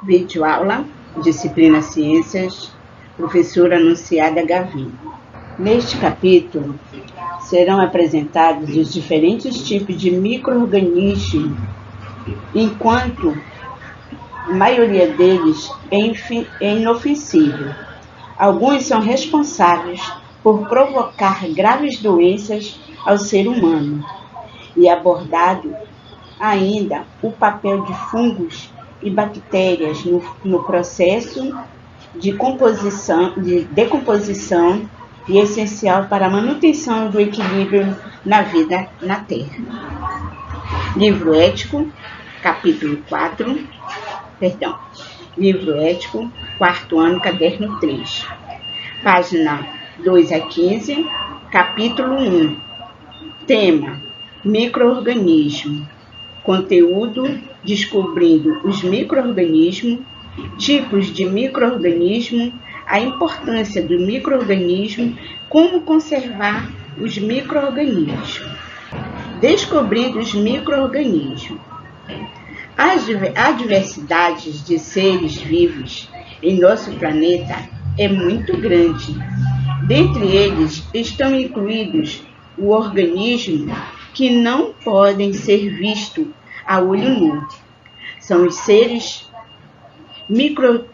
Videoaula, disciplina Ciências, professora Anunciada Gavin. Neste capítulo, serão apresentados os diferentes tipos de micro-organismos, enquanto a maioria deles é inofensivo. Alguns são responsáveis por provocar graves doenças ao ser humano, e abordado ainda o papel de fungos e bactérias no processo de decomposição e essencial para a manutenção do equilíbrio na vida na Terra. Livro Ético, Livro Ético, 4º ano, caderno 3. Página 2 a 15, capítulo 1. Tema: micro-organismo. Conteúdo: descobrindo os micro-organismos, tipos de micro-organismo, a importância do micro-organismo, como conservar os micro-organismos. Descobrindo os micro-organismos. A diversidade de seres vivos em nosso planeta é muito grande. Dentre eles estão incluídos o organismo que não podem ser vistos a olho nu. São os seres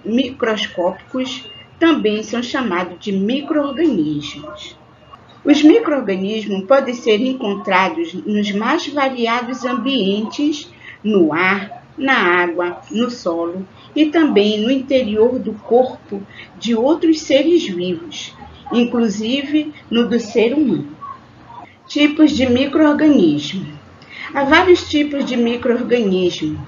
microscópicos, também são chamados de micro-organismos. Os micro-organismos podem ser encontrados nos mais variados ambientes, no ar, na água, no solo e também no interior do corpo de outros seres vivos, inclusive no do ser humano. Tipos de micro-organismo. Há vários tipos de micro-organismo,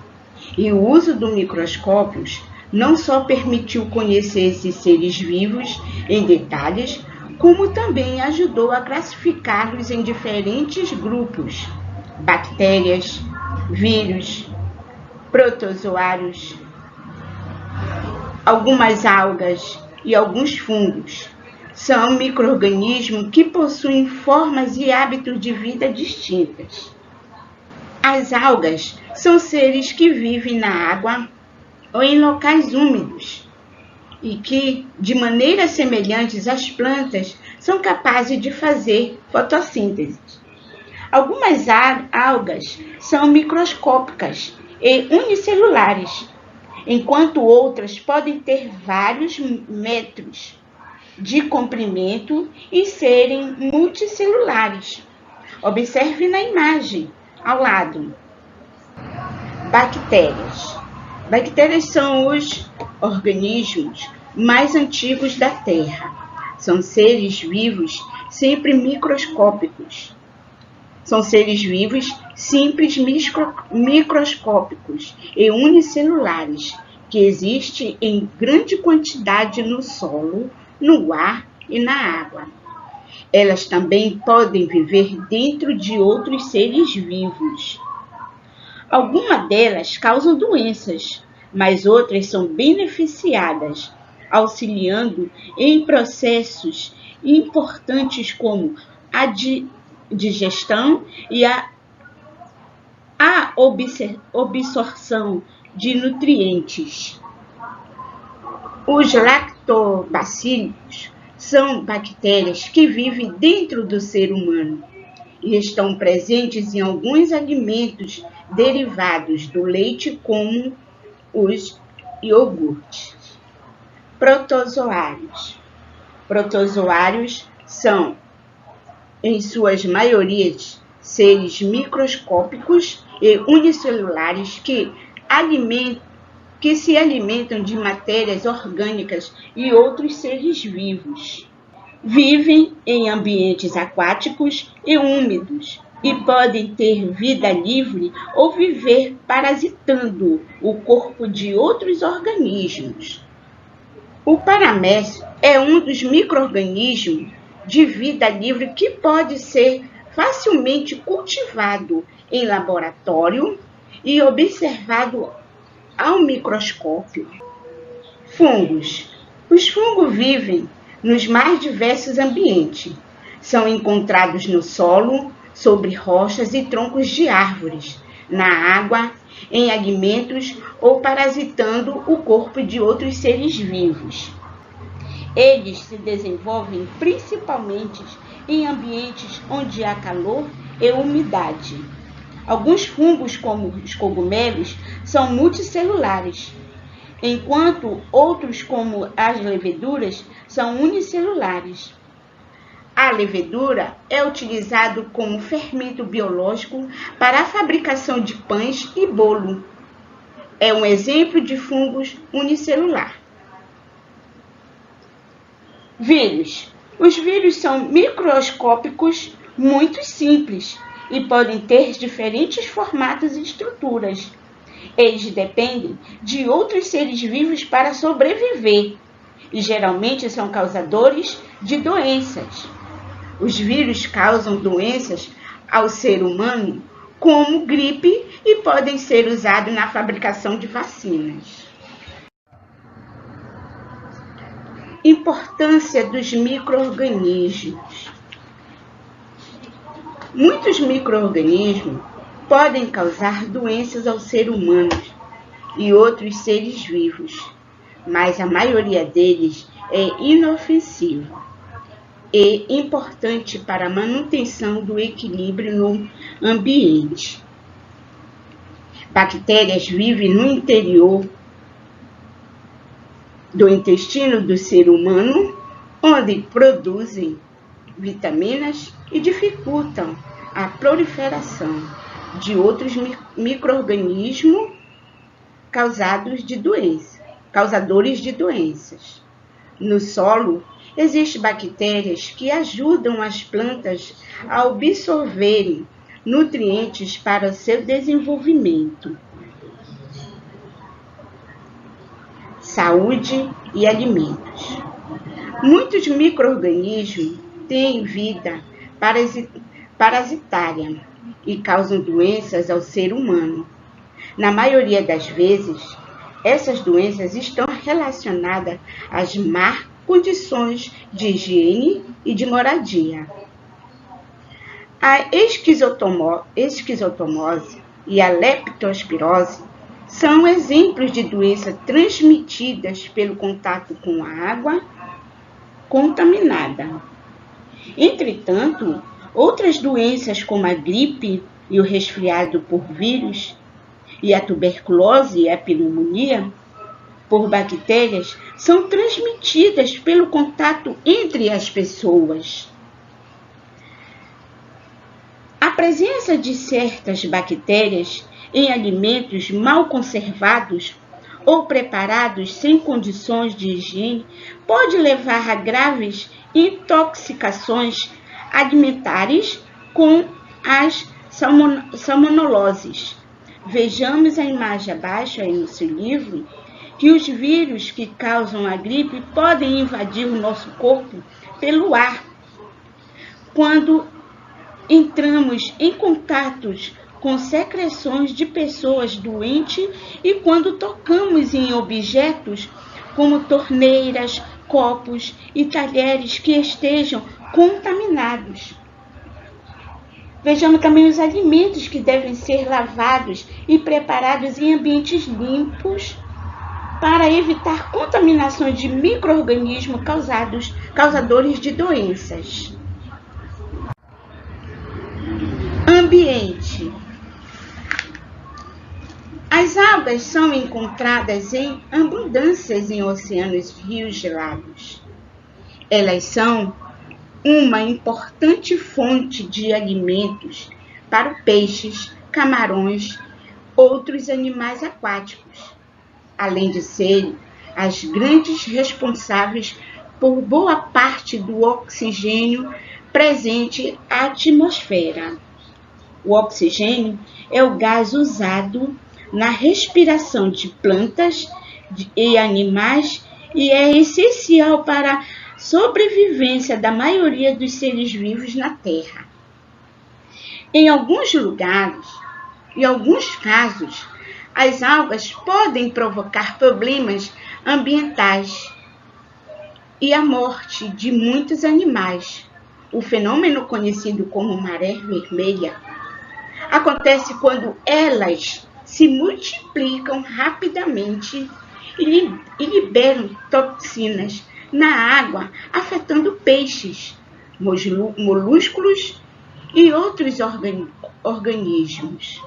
e o uso do microscópio não só permitiu conhecer esses seres vivos em detalhes, como também ajudou a classificá-los em diferentes grupos: bactérias, vírus, protozoários, algumas algas e alguns fungos. São micro-organismos que possuem formas e hábitos de vida distintas. As algas são seres que vivem na água ou em locais úmidos e que, de maneira semelhante às plantas, são capazes de fazer fotossíntese. Algumas algas são microscópicas e unicelulares, enquanto outras podem ter vários metros de comprimento e serem multicelulares. Observe na imagem ao lado. Bactérias. Bactérias são os organismos mais antigos da Terra. São seres vivos sempre microscópicos. São seres vivos simples microscópicos e unicelulares que existem em grande quantidade no solo, no ar e na água. Elas também podem viver dentro de outros seres vivos. Algumas delas causam doenças, mas outras são beneficiadas, auxiliando em processos importantes como a digestão e a absorção de nutrientes. Os lactobacilos são bactérias que vivem dentro do ser humano e estão presentes em alguns alimentos derivados do leite, como os iogurtes. Protozoários. Protozoários são, em suas maiorias, seres microscópicos e unicelulares que se alimentam de matérias orgânicas e outros seres vivos. Vivem em ambientes aquáticos e úmidos e podem ter vida livre ou viver parasitando o corpo de outros organismos. O paramécio é um dos micro-organismos de vida livre que pode ser facilmente cultivado em laboratório e observado ao microscópio. Fungos. Os fungos vivem nos mais diversos ambientes. São encontrados no solo, sobre rochas e troncos de árvores, na água em alimentos ou parasitando o corpo de outros seres vivos. Eles se desenvolvem principalmente em ambientes onde há calor e umidade. Alguns fungos, como os cogumelos, são multicelulares, enquanto outros, como as leveduras, são unicelulares. A levedura é utilizada como fermento biológico para a fabricação de pães e bolo. É um exemplo de fungos unicelular. Vírus. Os vírus são microscópicos, muito simples, e podem ter diferentes formatos e estruturas. Eles dependem de outros seres vivos para sobreviver e geralmente são causadores de doenças. Os vírus causam doenças ao ser humano, como gripe, e podem ser usados na fabricação de vacinas. Importância dos micro-organismos. Muitos micro-organismos podem causar doenças ao ser humano e outros seres vivos, mas a maioria deles é inofensiva e importante para a manutenção do equilíbrio no ambiente. Bactérias vivem no interior do intestino do ser humano, onde produzem vitaminas e dificultam a proliferação de outros micro-organismos causadores de doenças. No solo, existem bactérias que ajudam as plantas a absorverem nutrientes para o seu desenvolvimento. Saúde e alimentos. Muitos micro-organismos têm vida parasitária e causam doenças ao ser humano. Na maioria das vezes, essas doenças estão relacionadas às más condições de higiene e de moradia. A esquizotomose e a leptospirose são exemplos de doenças transmitidas pelo contato com a água contaminada. Entretanto, outras doenças como a gripe e o resfriado por vírus e a tuberculose e a pneumonia por bactérias são transmitidas pelo contato entre as pessoas. A presença de certas bactérias em alimentos mal conservados ou preparados sem condições de higiene pode levar a graves intoxicações alimentares com as salmoneloses. Vejamos a imagem abaixo aí no seu livro, que os vírus que causam a gripe podem invadir o nosso corpo pelo ar. Quando entramos em contatos com secreções de pessoas doentes e quando tocamos em objetos como torneiras, copos e talheres que estejam contaminados. Vejamos também os alimentos que devem ser lavados e preparados em ambientes limpos para evitar contaminações de micro-organismos causadores de doenças. Ambiente. As algas são encontradas em abundâncias em oceanos e rios gelados. Elas são uma importante fonte de alimentos para peixes, camarões, outros animais aquáticos, além de serem as grandes responsáveis por boa parte do oxigênio presente na atmosfera. O oxigênio é o gás usado na respiração de plantas e animais e é essencial para a sobrevivência da maioria dos seres vivos na Terra. Em alguns lugares, em alguns casos, as algas podem provocar problemas ambientais e a morte de muitos animais. O fenômeno conhecido como maré vermelha acontece quando elas se multiplicam rapidamente e liberam toxinas na água, afetando peixes, molúsculos e outros organismos.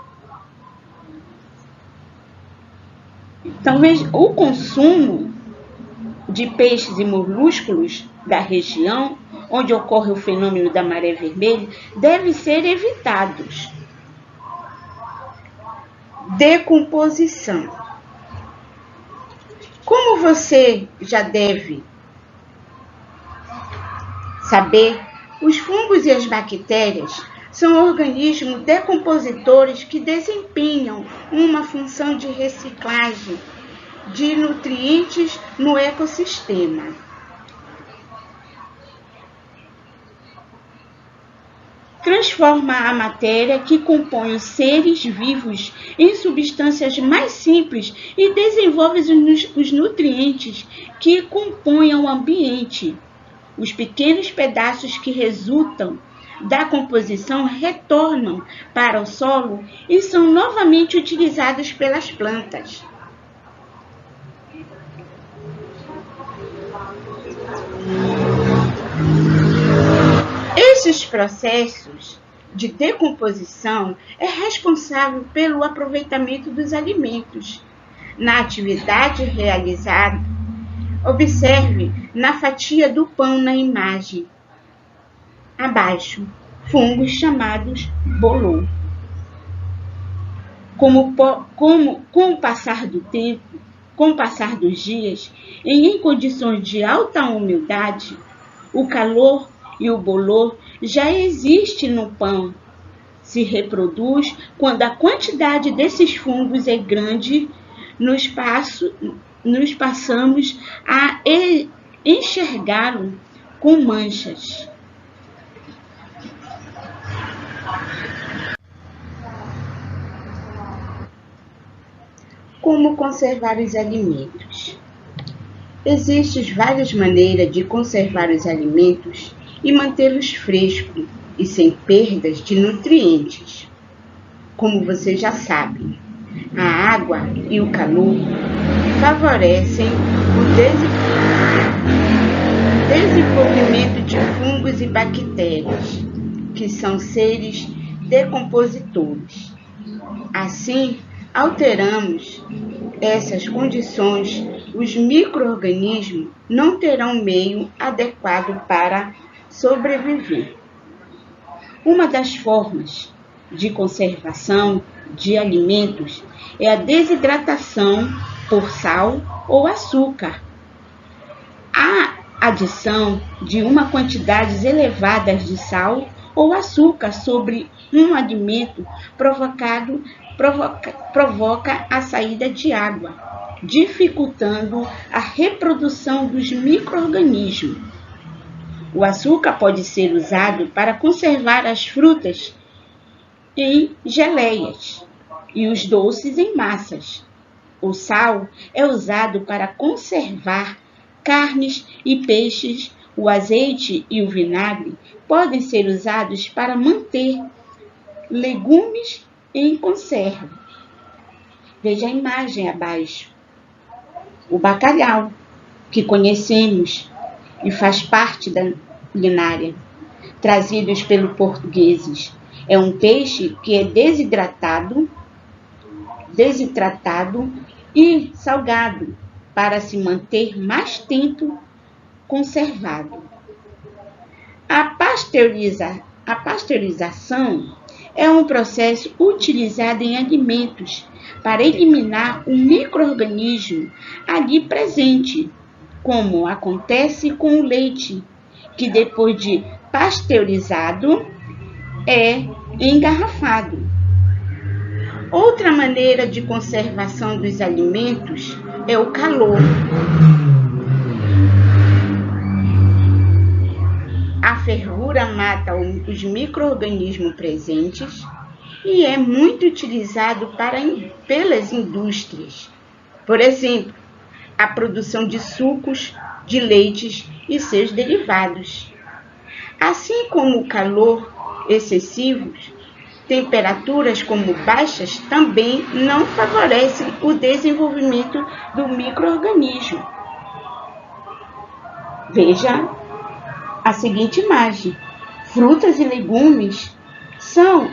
Então, o consumo de peixes e molúsculos da região onde ocorre o fenômeno da maré vermelha deve ser evitado. Decomposição. Como você já deve saber, os fungos e as bactérias são organismos decompositores que desempenham uma função de reciclagem de nutrientes no ecossistema. Transforma a matéria que compõe os seres vivos em substâncias mais simples e desenvolve os nutrientes que compõem o ambiente. Os pequenos pedaços que resultam da composição retornam para o solo e são novamente utilizados pelas plantas. Esses processos de decomposição é responsável pelo aproveitamento dos alimentos. Na atividade realizada, observe na fatia do pão na imagem abaixo, fungos chamados bolor. Com o passar do tempo, com o passar dos dias, em condições de alta umidade, o calor e o bolor já existe no pão. Se reproduz quando a quantidade desses fungos é grande, nos passamos a enxergá-lo com manchas. Como conservar os alimentos? Existem várias maneiras de conservar os alimentos e mantê-los frescos e sem perdas de nutrientes. Como você já sabe, a água e o calor favorecem o desenvolvimento de fungos e bactérias, que são seres decompositores. Assim, alteramos essas condições, os micro-organismos não terão meio adequado para sobreviver. Uma das formas de conservação de alimentos é a desidratação por sal ou açúcar. A adição de uma quantidade elevada de sal ou açúcar sobre um alimento provoca a saída de água, dificultando a reprodução dos micro-organismos. O açúcar pode ser usado para conservar as frutas em geleias e os doces em massas. O sal é usado para conservar carnes e peixes. O azeite e o vinagre podem ser usados para manter legumes em conserva. Veja a imagem abaixo. O bacalhau, que conhecemos e faz parte da culinária, trazidos pelos portugueses. É um peixe que é desidratado e salgado para se manter mais tempo conservado. A pasteurização é um processo utilizado em alimentos para eliminar o micro-organismo ali presente, como acontece com o leite, que depois de pasteurizado é engarrafado. Outra maneira de conservação dos alimentos é o calor. A fervura mata os micro-organismos presentes e é muito utilizado pelas indústrias. Por exemplo, a produção de sucos, de leites e seus derivados. Assim como o calor excessivo Temperaturas como baixas também não favorecem o desenvolvimento do micro-organismo. Veja a seguinte imagem. Frutas e legumes são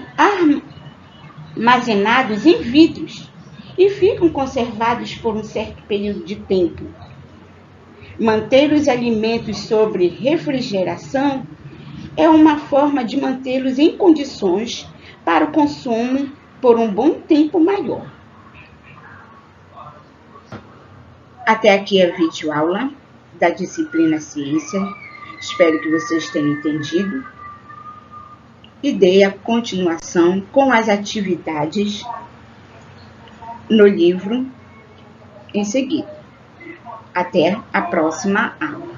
armazenados em vidros e ficam conservados por um certo período de tempo. Manter os alimentos sob refrigeração é uma forma de mantê-los em condições para o consumo por um bom tempo maior. Até aqui a videoaula da disciplina Ciência. Espero que vocês tenham entendido e dê a continuação com as atividades no livro em seguida. Até a próxima aula.